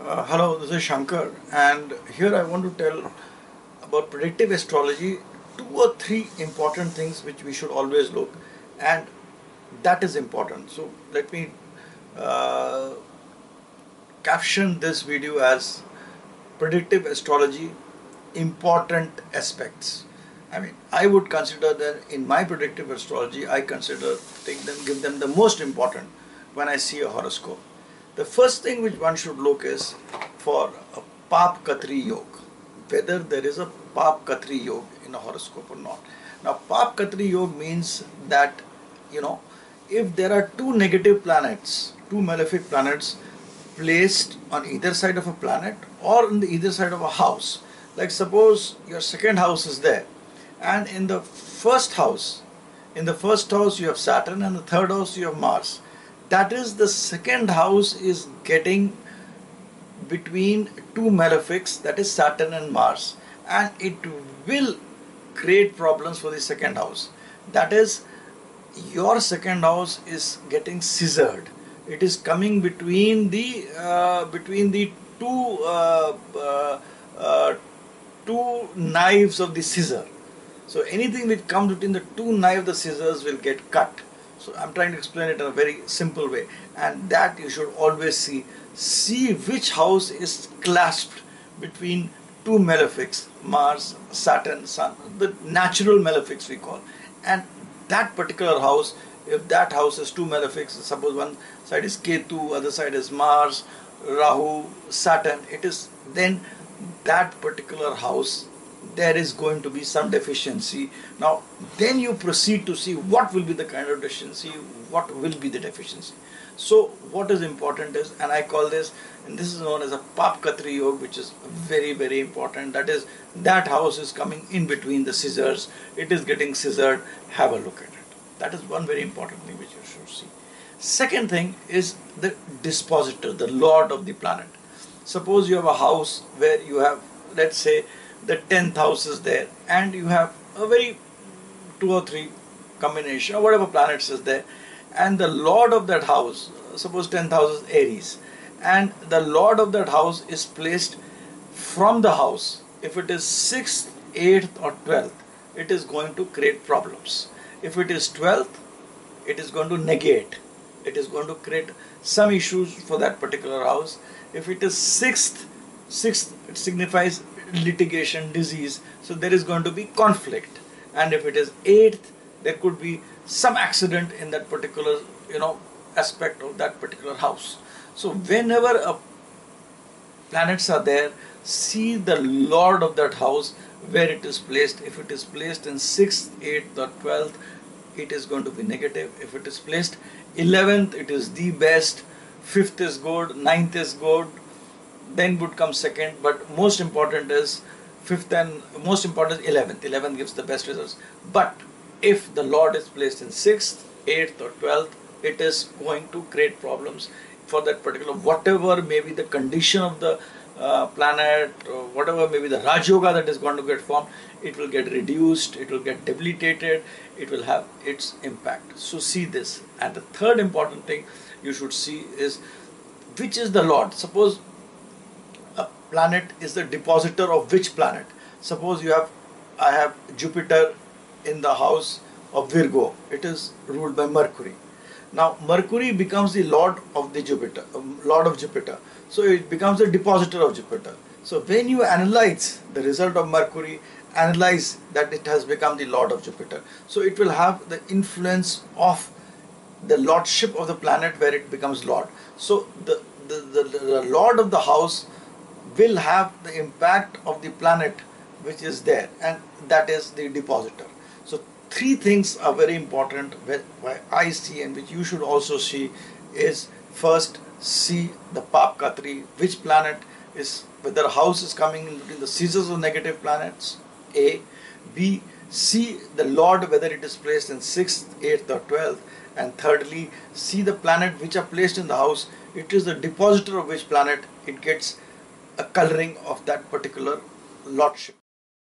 Hello, this is Shankar, and here I want to tell about predictive astrology. Two or three important things which we should always look, and that is important. So let me uh, caption this video as predictive astrology important aspects. I mean, I would consider that in my predictive astrology, I consider give them the most important when I see a horoscope. The first thing which one should look is for a Paap-Katri Yog, whether there is a Paap-Katri Yog in a horoscope or not. Now, Paap-Katri Yog means that, if there are two negative planets, two malefic planets placed on either side of a planet or on the either side of a house, like suppose your second house is there, and in the first house, you have Saturn, and the third house you have Mars. That is, the second house is getting between two malefics, that is Saturn and Mars, and it will create problems for the second house. That is, your second house is getting scissored. It is coming between the two two knives of the scissor. So anything which comes between the two knives of the scissors will get cut. So I'm trying to explain it in a very simple way, and that you should always see which house is clasped between two malefics, Mars, Saturn, Sun, the natural malefics we call. And that particular house, if that house is two malefics, suppose one side is Ketu, other side is Mars, Rahu, Saturn, it is then that particular house there is going to be some deficiency. Now then you proceed to see what will be the kind of deficiency, what will be the deficiency. So what is important is, and I call this, and this is known as a Paap-Katri Yog, which is very, very important. That is, that house is coming in between the scissors, it is getting scissored. Have a look at it. That is one very important thing which you should see. Second thing is the dispositor, the lord of the planet. Suppose you have a house where you have, let's say, the 10th house is there, and you have a very two or three combination or whatever planets is there, and the lord of that house, suppose 10th house is Aries, and the lord of that house is placed from the house. If it is 6th, 8th or 12th, it is going to create problems. If it is 12th, it is going to negate. It is going to create some issues for that particular house. If it is 6th, it signifies litigation, disease, so there is going to be conflict. And if it is 8th, there could be some accident in that particular aspect of that particular house. So whenever planets are there, see the lord of that house where it is placed. If it is placed in 6th, 8th or 12th, it is going to be negative. If it is placed 11th, it is the best. 5th is good, 9th is good, then would come second, but most important is 5th, and most important is 11th. 11th gives the best results. But if the lord is placed in 6th, 8th or 12th, it is going to create problems for that particular, whatever may be the condition of the planet, or whatever may be the Raj Yoga that is going to get formed, it will get reduced, it will get debilitated, it will have its impact. So see this. And the third important thing you should see is which is the lord. Suppose a planet is the depositor of which planet. Suppose I have Jupiter in the house of Virgo. It is ruled by Mercury. Now Mercury becomes the lord of the Jupiter. So it becomes the depositor of Jupiter. So when you analyze the result of Mercury, analyze that it has become the lord of Jupiter. So it will have the influence of the lordship of the planet where it becomes lord. So the lord of the house will have the impact of the planet which is there, and that is the depositor. So three things are very important where I see, and which you should also see, is first, see the Paap-Katri, which planet is, whether a house is coming in between the scissors of negative planets, A. B. See the lord whether it is placed in 6th, 8th or 12th, and thirdly, see the planet which are placed in the house, it is the depositor of which planet, it gets a coloring of that particular lordship.